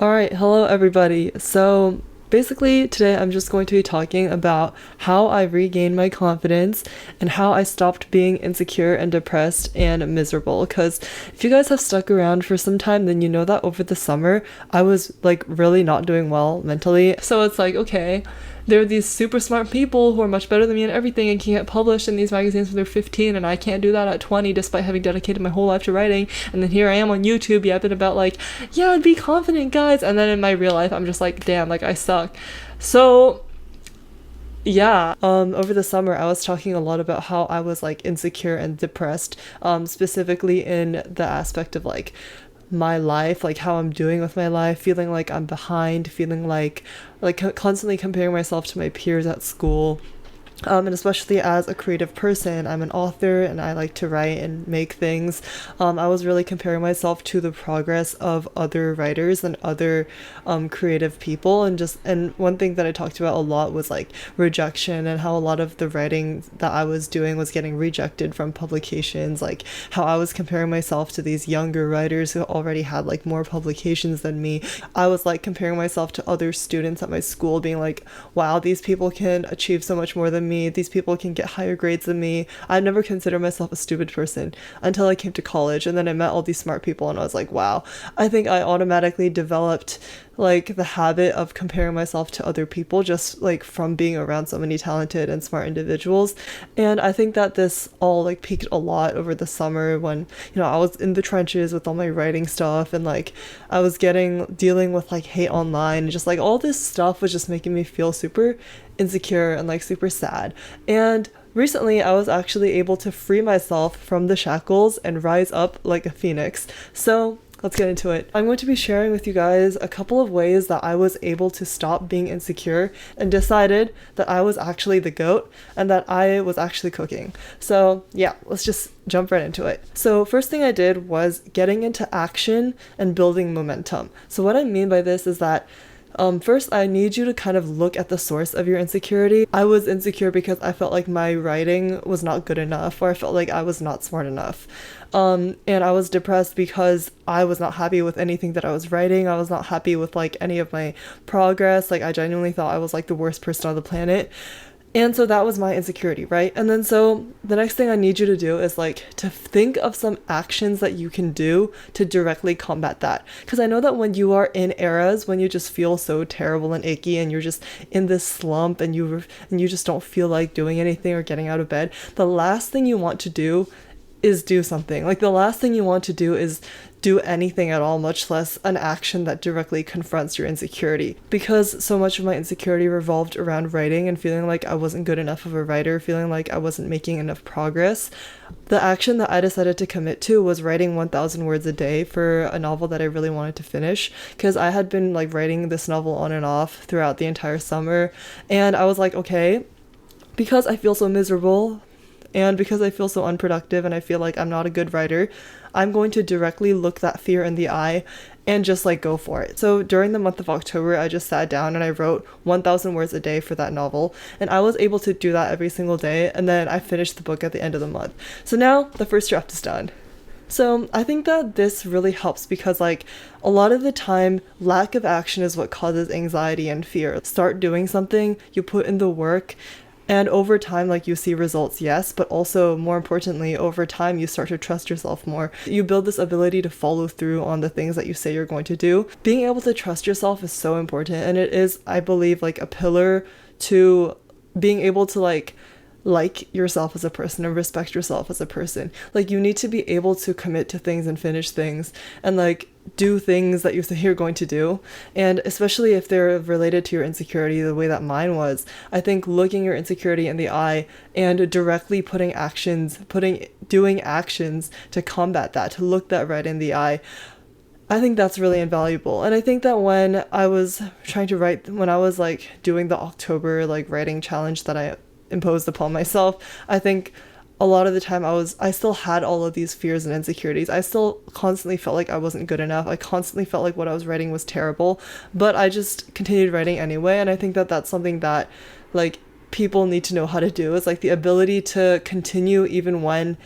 Alright, hello everybody. So basically today I'm just going to be talking about how I regained my confidence and how I stopped being insecure and depressed and miserable. Because if you guys have stuck around for some time, then you know that over the summer I was like really not doing well mentally. So it's like, okay, there are these super smart people who are much better than me in everything and can get published in these magazines when they're 15, and I can't do that at 20 despite having dedicated my whole life to writing. And then here I am on YouTube yapping about like, yeah, I'd be confident, guys. And then in my real life I'm just like, damn, like I suck. So yeah, over the summer I was talking a lot about how I was like insecure and depressed, specifically in the aspect of like my life, like how I'm doing with my life, feeling like I'm behind, feeling like constantly comparing myself to my peers at school. And especially as a creative person, I'm an author and I like to write and make things. I was really comparing myself to the progress of other writers and other creative people, and one thing that I talked about a lot was like rejection and how a lot of the writing that I was doing was getting rejected from publications. Like how I was comparing myself to these younger writers who already had like more publications than me. I was like comparing myself to other students at my school, being like, wow, these people can achieve so much more than me. These people can get higher grades than me. I never considered myself a stupid person until I came to college, and then I met all these smart people and I was like, wow, I think I automatically developed like the habit of comparing myself to other people just like from being around so many talented and smart individuals. And I think that this all like peaked a lot over the summer when, I was in the trenches with all my writing stuff, and like I was dealing with like hate online, and just like all this stuff was just making me feel super insecure and like super sad. And recently I was actually able to free myself from the shackles and rise up like a phoenix. So let's get into it. I'm going to be sharing with you guys a couple of ways that I was able to stop being insecure and decided that I was actually the GOAT and that I was actually cooking. So yeah, let's just jump right into it. So first thing I did was getting into action and building momentum. So what I mean by this is that first, I need you to kind of look at the source of your insecurity. I was insecure because I felt like my writing was not good enough, or I felt like I was not smart enough. And I was depressed because I was not happy with anything that I was writing. I was not happy with like any of my progress. Like I genuinely thought I was like the worst person on the planet. And so that was my insecurity, right? And then so the next thing I need you to do is like to think of some actions that you can do to directly combat that. Because I know that when you are in eras when you just feel so terrible and icky and you're just in this slump and you just don't feel like doing anything or getting out of bed, the last thing you want to do is do something. Like the last thing you want to do is do anything at all, much less an action that directly confronts your insecurity. Because so much of my insecurity revolved around writing and feeling like I wasn't good enough of a writer, feeling like I wasn't making enough progress. The action that I decided to commit to was writing 1,000 words a day for a novel that I really wanted to finish, because I had been like writing this novel on and off throughout the entire summer, and I was like, okay, because I feel so miserable and because I feel so unproductive and I feel like I'm not a good writer, I'm going to directly look that fear in the eye and just like go for it. So during the month of October, I just sat down and I wrote 1,000 words a day for that novel. And I was able to do that every single day. And then I finished the book at the end of the month. So now the first draft is done. So I think that this really helps because like a lot of the time, lack of action is what causes anxiety and fear. Start doing something, you put in the work, and over time, like you see results, yes, but also more importantly, over time, you start to trust yourself more. You build this ability to follow through on the things that you say you're going to do. Being able to trust yourself is so important. And it is, I believe, like a pillar to being able to like yourself as a person and respect yourself as a person. Like you need to be able to commit to things and finish things and like do things that you say you're going to do. And especially if they're related to your insecurity the way that mine was, I think looking your insecurity in the eye and directly doing actions to combat that, to look that right in the eye, I think that's really invaluable. And I think that when I was like doing the October like writing challenge that I imposed upon myself, I think a lot of the time I still had all of these fears and insecurities. I still constantly felt like I wasn't good enough. I constantly felt like what I was writing was terrible, but I just continued writing anyway. And I think that that's something that like people need to know how to do, is like the ability to continue even when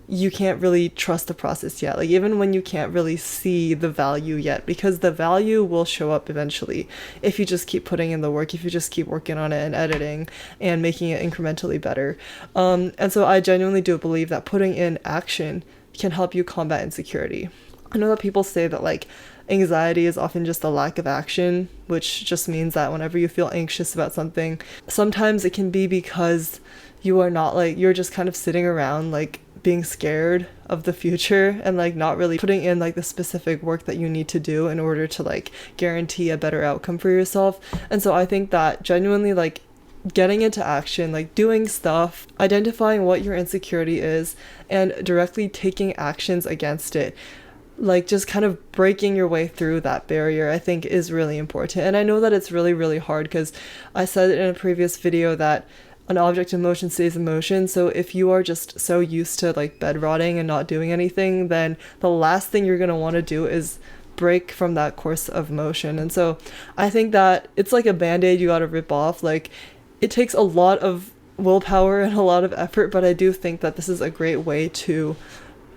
you can't really trust the process yet. Like even when you can't really see the value yet, because the value will show up eventually if you just keep putting in the work, if you just keep working on it and editing and making it incrementally better. And so I genuinely do believe that putting in action can help you combat insecurity. I know that people say that like anxiety is often just a lack of action, which just means that whenever you feel anxious about something, sometimes it can be because you are not like, you're just kind of sitting around like being scared of the future and like not really putting in like the specific work that you need to do in order to like guarantee a better outcome for yourself. And so I think that genuinely like getting into action, like doing stuff, identifying what your insecurity is and directly taking actions against it, like just kind of breaking your way through that barrier, I think is really important. And I know that it's really, really hard because I said in a previous video that an object in motion stays in motion. So if you are just so used to like bed rotting and not doing anything, then the last thing you're going to want to do is break from that course of motion. And so I think that it's like a band-aid you got to rip off. Like it takes a lot of willpower and a lot of effort, but I do think that this is a great way to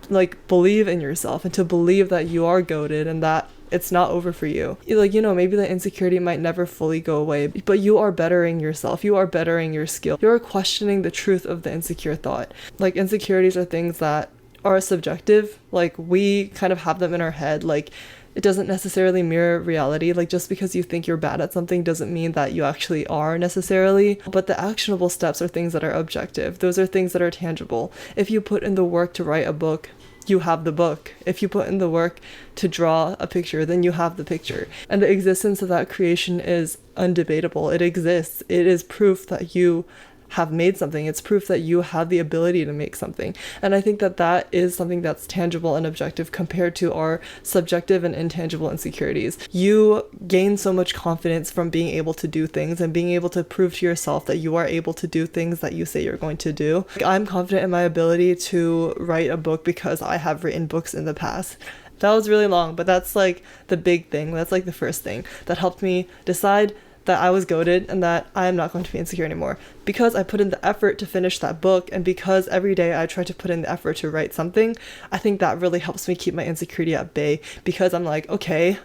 like believe in yourself and to believe that you are goated and that it's not over for you. Like, you know, maybe the insecurity might never fully go away, but you are bettering yourself. You are bettering your skill. You're questioning the truth of the insecure thought. Like insecurities are things that are subjective. Like we kind of have them in our head. Like it doesn't necessarily mirror reality. Like just because you think you're bad at something doesn't mean that you actually are necessarily. But the actionable steps are things that are objective. Those are things that are tangible. If you put in the work to write a book, you have the book. If you put in the work to draw a picture, then you have the picture. And the existence of that creation is undebatable. It exists. It is proof that you have made something. It's proof that you have the ability to make something. And I think that that is something that's tangible and objective compared to our subjective and intangible insecurities. You gain so much confidence from being able to do things and being able to prove to yourself that you are able to do things that you say you're going to do. Like, I'm confident in my ability to write a book because I have written books in the past. That was really long, but that's like the big thing. That's like the first thing that helped me decide that I was goated and that I am not going to be insecure anymore. Because I put in the effort to finish that book, and because every day I try to put in the effort to write something, I think that really helps me keep my insecurity at bay, because I'm like, okay,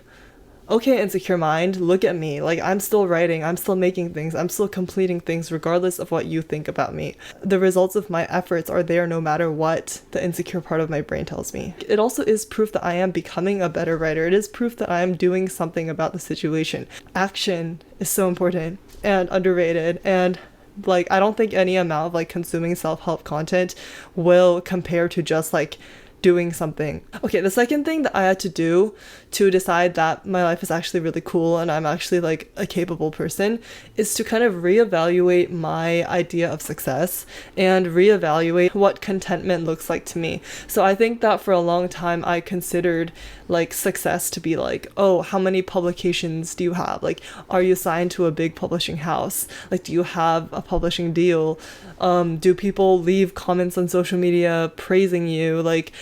insecure mind, look at me. Like, I'm still writing, I'm still making things, I'm still completing things regardless of what you think about me. The results of my efforts are there no matter what the insecure part of my brain tells me. It also is proof that I am becoming a better writer. It is proof that I am doing something about the situation. Action is so important and underrated, and like, I don't think any amount of like consuming self-help content will compare to just like doing something. Okay, the second thing that I had to do to decide that my life is actually really cool and I'm actually like a capable person is to kind of reevaluate my idea of success and reevaluate what contentment looks like to me. So I think that for a long time I considered like success to be like, oh, how many publications do you have? Like, are you signed to a big publishing house? Like, do you have a publishing deal? Do people leave comments on social media praising you? Like,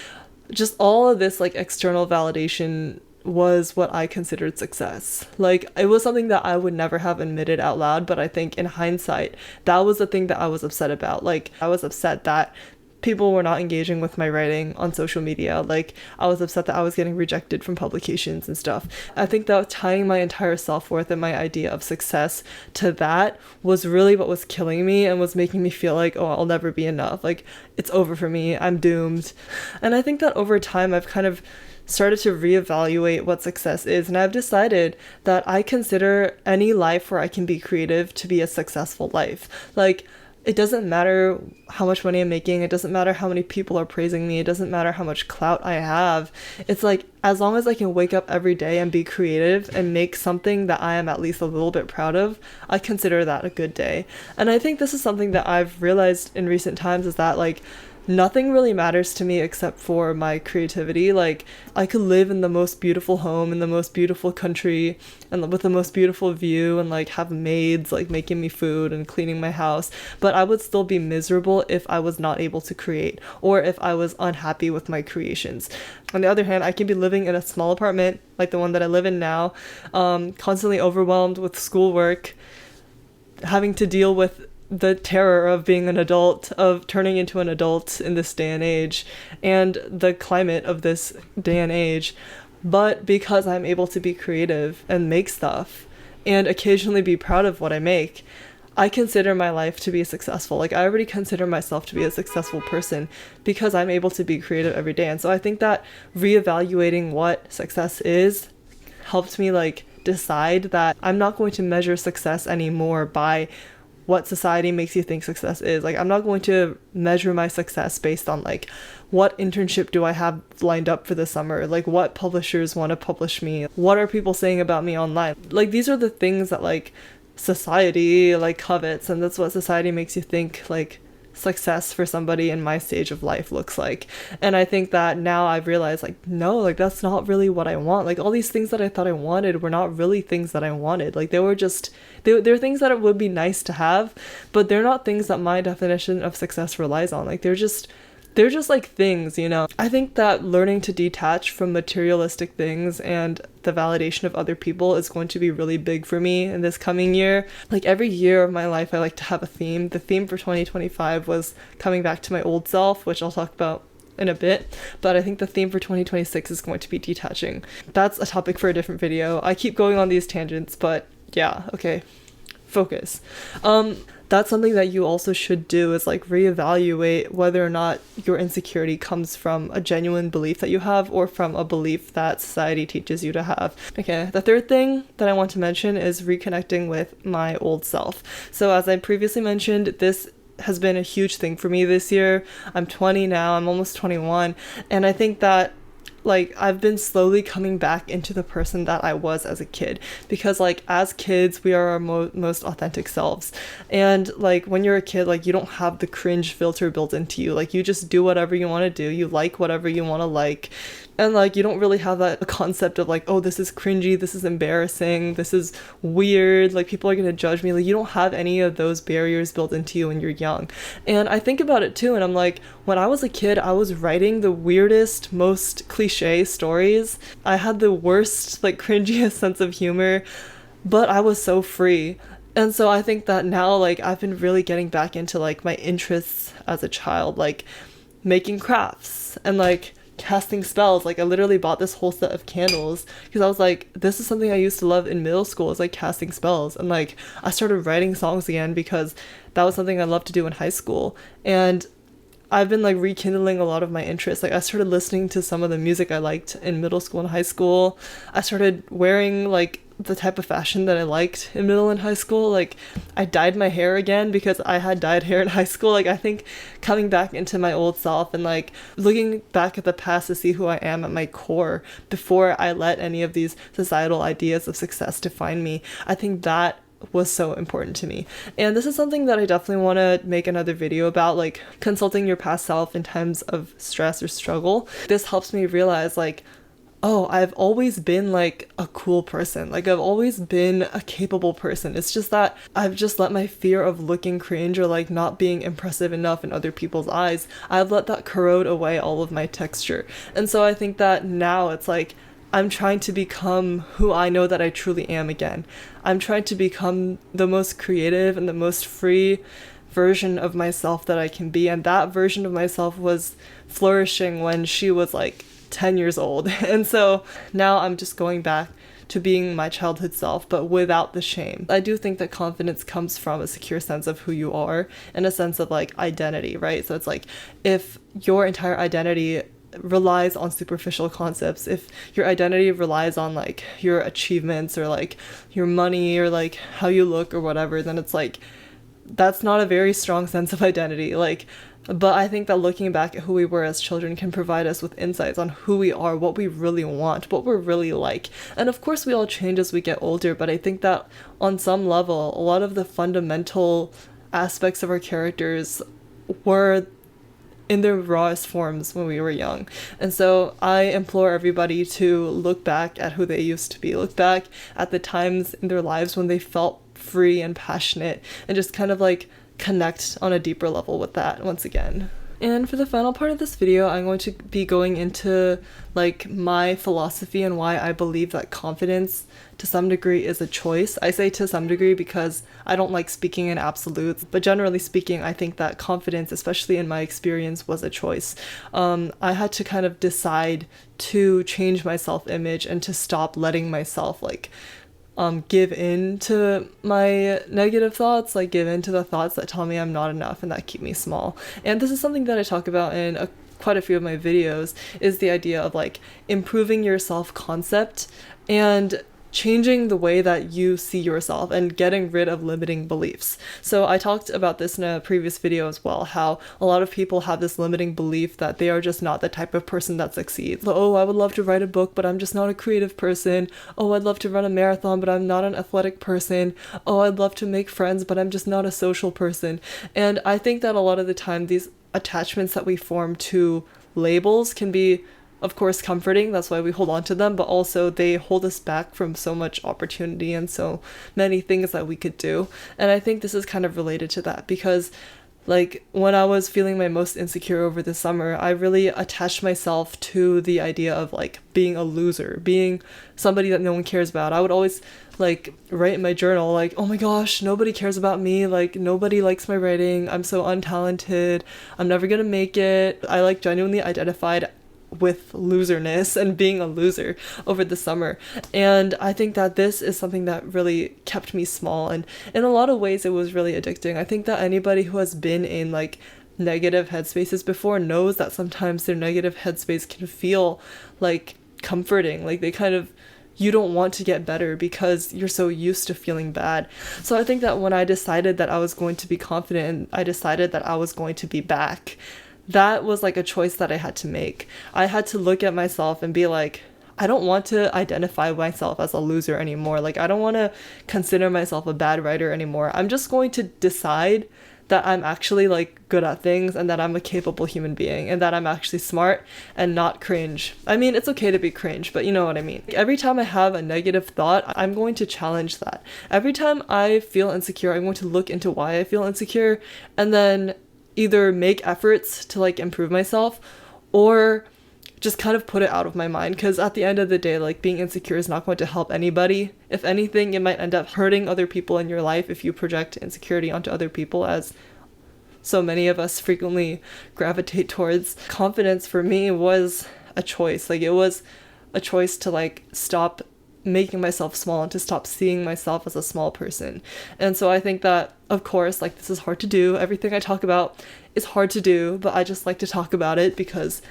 just all of this like external validation was what I considered success. Like, it was something that I would never have admitted out loud, but I think in hindsight, that was the thing that I was upset about. Like, I was upset that people were not engaging with my writing on social media. Like, I was upset that I was getting rejected from publications and stuff. I think that tying my entire self-worth and my idea of success to that was really what was killing me and was making me feel like, oh, I'll never be enough. Like, it's over for me. I'm doomed. And I think that over time, I've kind of started to reevaluate what success is, and I've decided that I consider any life where I can be creative to be a successful life. Like, it doesn't matter how much money I'm making. It doesn't matter how many people are praising me. It doesn't matter how much clout I have. It's like, as long as I can wake up every day and be creative and make something that I am at least a little bit proud of, I consider that a good day. And I think this is something that I've realized in recent times, is that like, nothing really matters to me except for my creativity. Like, I could live in the most beautiful home in the most beautiful country and with the most beautiful view and like have maids like making me food and cleaning my house, but I would still be miserable if I was not able to create, or if I was unhappy with my creations. On the other hand, I can be living in a small apartment like the one that I live in now, constantly overwhelmed with schoolwork, having to deal with the terror of being an adult, of turning into an adult in this day and age, and the climate of this day and age. But because I'm able to be creative and make stuff and occasionally be proud of what I make, I consider my life to be successful. Like, I already consider myself to be a successful person because I'm able to be creative every day. And so I think that reevaluating what success is helped me like decide that I'm not going to measure success anymore by what society makes you think success is. Like, I'm not going to measure my success based on like what internship do I have lined up for the summer, like what publishers want to publish me, what are people saying about me online. Like, these are the things that like society like covets, and that's what society makes you think like success for somebody in my stage of life looks like. And I think that now I've realized like, no, like that's not really what I want. Like, all these things that I thought I wanted were not really things that I wanted. Like, they were just they're things that it would be nice to have, but they're not things that my definition of success relies on. Like, they're just like things, you know. I think that learning to detach from materialistic things and the validation of other people is going to be really big for me in this coming year. Like, every year of my life, I like to have a theme. The theme for 2025 was coming back to my old self, which I'll talk about in a bit, but I think the theme for 2026 is going to be detaching. That's a topic for a different video. I keep going on these tangents, but yeah, okay, focus. That's something that you also should do, is like reevaluate whether or not your insecurity comes from a genuine belief that you have or from a belief that society teaches you to have. Okay, the third thing that I want to mention is reconnecting with my old self. So as I previously mentioned, this has been a huge thing for me this year. I'm 20 now, I'm almost 21, and I think that like I've been slowly coming back into the person that I was as a kid, because like as kids we are our most authentic selves, and like when you're a kid, like you don't have the cringe filter built into you. Like, you just do whatever you want to do, you like whatever you want to like, and like you don't really have that concept of like, oh, this is cringy, this is embarrassing, this is weird, like people are gonna judge me. Like, you don't have any of those barriers built into you when you're young. And I think about it too, and I'm like, when I was a kid, I was writing the weirdest, most cliche stories. I had the worst, like cringiest sense of humor, but I was so free. And so I think that now, like, I've been really getting back into like my interests as a child, like making crafts and like casting spells. Like, I literally bought this whole set of candles because I was like, this is something I used to love in middle school, is like casting spells. And like I started writing songs again because that was something I loved to do in high school. And I've been like rekindling a lot of my interests. Like, I started listening to some of the music I liked in middle school and high school. I started wearing like the type of fashion that I liked in middle and high school. Like, I dyed my hair again because I had dyed hair in high school. Like, I think coming back into my old self and like looking back at the past to see who I am at my core before I let any of these societal ideas of success define me, I think that was so important to me. And this is something that I definitely want to make another video about, like consulting your past self in times of stress or struggle. This helps me realize like, oh, I've always been like a cool person. Like, I've always been a capable person. It's just that I've just let my fear of looking cringe or like not being impressive enough in other people's eyes, I've let that corrode away all of my texture. And so I think that now it's like I'm trying to become who I know that I truly am again. I'm trying to become the most creative and the most free version of myself that I can be. And that version of myself was flourishing when she was like 10 years old. And so now I'm just going back to being my childhood self, but without the shame. I do think that confidence comes from a secure sense of who you are and a sense of like identity, right? So it's like, if your entire identity relies on superficial concepts, if your identity relies on like your achievements or like your money or like how you look or whatever, then it's like that's not a very strong sense of identity. Like, but I think that looking back at who we were as children can provide us with insights on who we are, what we really want, what we're really like. And of course we all change as we get older, but I think that on some level a lot of the fundamental aspects of our characters were in their rawest forms when we were young. And so I implore everybody to look back at who they used to be, look back at the times in their lives when they felt free and passionate, and just kind of like connect on a deeper level with that once again. And for the final part of this video, I'm going to be going into like my philosophy and why I believe that confidence to some degree is a choice. I say to some degree because I don't like speaking in absolutes, but generally speaking, I think that confidence, especially in my experience, was a choice. I had to kind of decide to change my self-image and to stop letting myself like give in to my negative thoughts, like give in to the thoughts that tell me I'm not enough and that keep me small. And this is something that I talk about in quite a few of my videos, is the idea of like improving your self-concept and changing the way that you see yourself and getting rid of limiting beliefs. So I talked about this in a previous video as well, how a lot of people have this limiting belief that they are just not the type of person that succeeds. Oh, I would love to write a book, but I'm just not a creative person. Oh, I'd love to run a marathon, but I'm not an athletic person. Oh, I'd love to make friends, but I'm just not a social person. And I think that a lot of the time these attachments that we form to labels can be, of course, comforting. That's why we hold on to them, but also they hold us back from so much opportunity and so many things that we could do. And I think this is kind of related to that because like when I was feeling my most insecure over the summer, I really attached myself to the idea of like being a loser, being somebody that no one cares about. I would always like write in my journal like, oh my gosh, nobody cares about me, like nobody likes my writing, I'm so untalented, I'm never gonna make it. I like genuinely identified with loserness and being a loser over the summer. And I think that this is something that really kept me small, and in a lot of ways it was really addicting. I think that anybody who has been in like negative headspaces before knows that sometimes their negative headspace can feel like comforting, like they kind of, you don't want to get better because you're so used to feeling bad. So I think that when I decided that I was going to be confident and I decided that I was going to be back, that was like a choice that I had to make. I had to look at myself and be like, I don't want to identify myself as a loser anymore. Like, I don't want to consider myself a bad writer anymore. I'm just going to decide that I'm actually like good at things and that I'm a capable human being and that I'm actually smart and not cringe. I mean, it's okay to be cringe, but you know what I mean. Every time I have a negative thought, I'm going to challenge that. Every time I feel insecure, I'm going to look into why I feel insecure and then either make efforts to like improve myself or just kind of put it out of my mind, because at the end of the day, like being insecure is not going to help anybody. If anything, it might end up hurting other people in your life if you project insecurity onto other people, as so many of us frequently gravitate towards. Confidence for me was a choice. Like it was a choice to like stop making myself small and to stop seeing myself as a small person. And so I think that, of course, like this is hard to do. Everything I talk about is hard to do, but I just like to talk about it because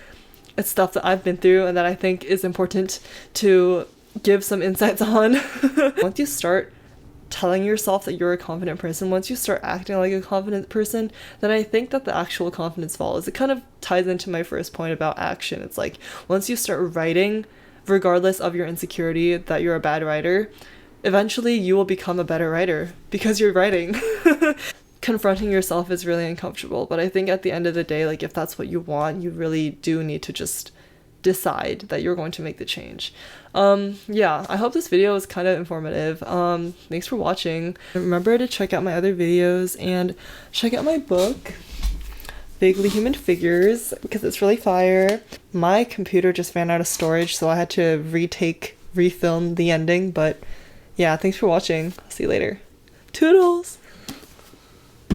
it's stuff that I've been through and that I think is important to give some insights on. Once you start telling yourself that you're a confident person, once you start acting like a confident person, then I think that the actual confidence follows. It kind of ties into my first point about action. It's like once you start writing, regardless of your insecurity that you're a bad writer, eventually you will become a better writer because you're writing. Confronting yourself is really uncomfortable, but I think at the end of the day, like if that's what you want, you really do need to just decide that you're going to make the change. Yeah, I hope this video was kind of informative. Thanks for watching. Remember to check out my other videos and check out my book, Vaguely Human Figures, because it's really fire. My computer just ran out of storage, so I had to refilm the ending, but yeah, thanks for watching. I'll see you later. Toodles!